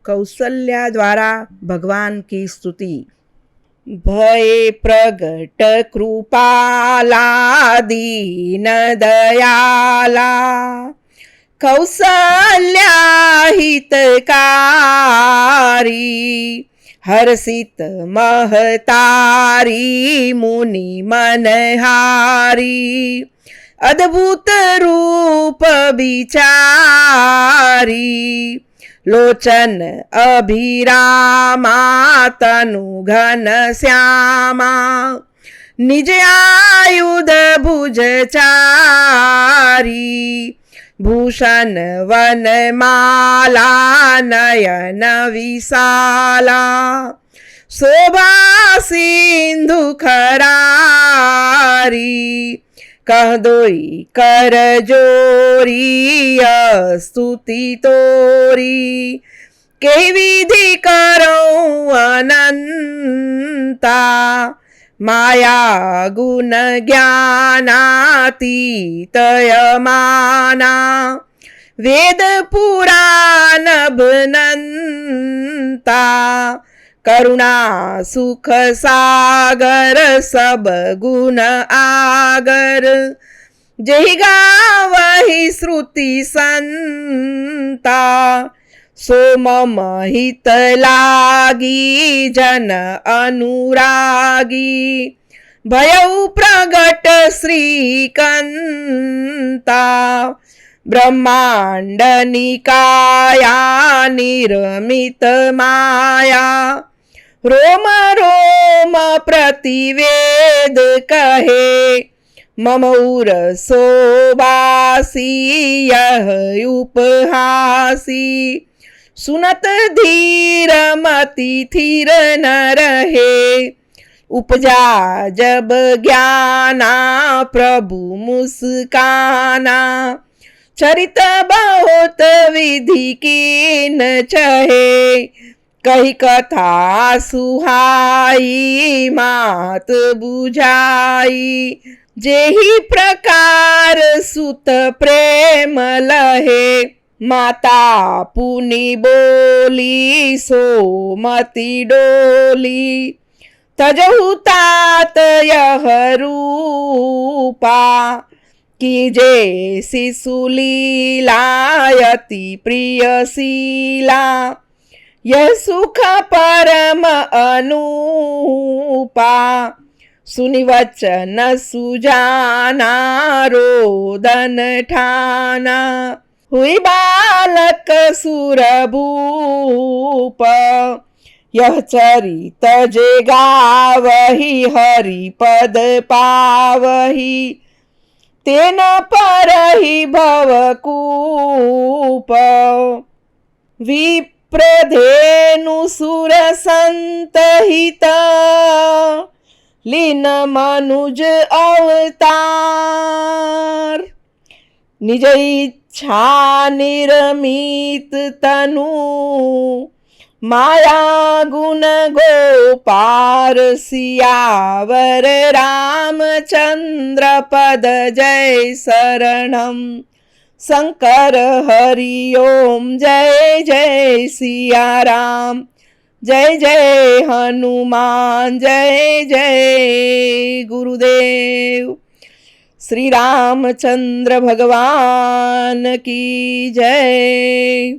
कौसल्या द्वारा भगवान की स्तुति। भये प्रगट कृपाला दीन दयाला, कौसल्या हितकारी, हर्षित महतारी मुनि मनहारी, अद्भुत रूप विचारी, लोचन अभिरामा तनु घन श्यामा, निज आयुध भुज चारी, भूषण वनमाला नयन विशाला, शोभा सिंधु खरारी, कह दोई कर जोरी स्तुति तोरी, के विधि करऊं अनंता, माया गुण ज्ञानातीत यमाना, वेद पुराण भनंता, करुणा सुख सागर सब गुण आगर, जहि गावहि श्रुति संता, सो मम हित लागी जन अनुरागी, भयउ प्रगट श्रीकंता, ब्रह्मांड निकाया निर्मित माया, रोम रोम प्रतिवेद कहे, मम उर शोभासी यह उपहासी, सुनत धीर मति थीर न रहे, उपजा जब ज्ञाना प्रभु मुस्काना, चरित बहुत विधि कीन चहे, कही कथा सुहाई मात बुझाई, जेहि प्रकार सुत प्रेम लहे, माता पुनि बोली सो मति डोली, तजहु तात यह रूपा, कीजे शिशुलीलायति प्रियशीला, यह सुख परम अनूपा, सुनि वचन सुजाना रोदन ठाना, हुई बालक सुरभूप, यह चरित जे गावहि हरि पद पावहि, तेन परहि भवकूप, विप्रधेनु सुर संत हित, लीन मनुज अवतार, निज इच्छा निर्मित तनु, माया गुण गोपार, सियावर रामचंद्र पद जय शरणम, शंकर हरि ओम जय जय सिया राम, जय जय हनुमान जय जय गुरुदेव। श्री रामचंद्र भगवान की जय।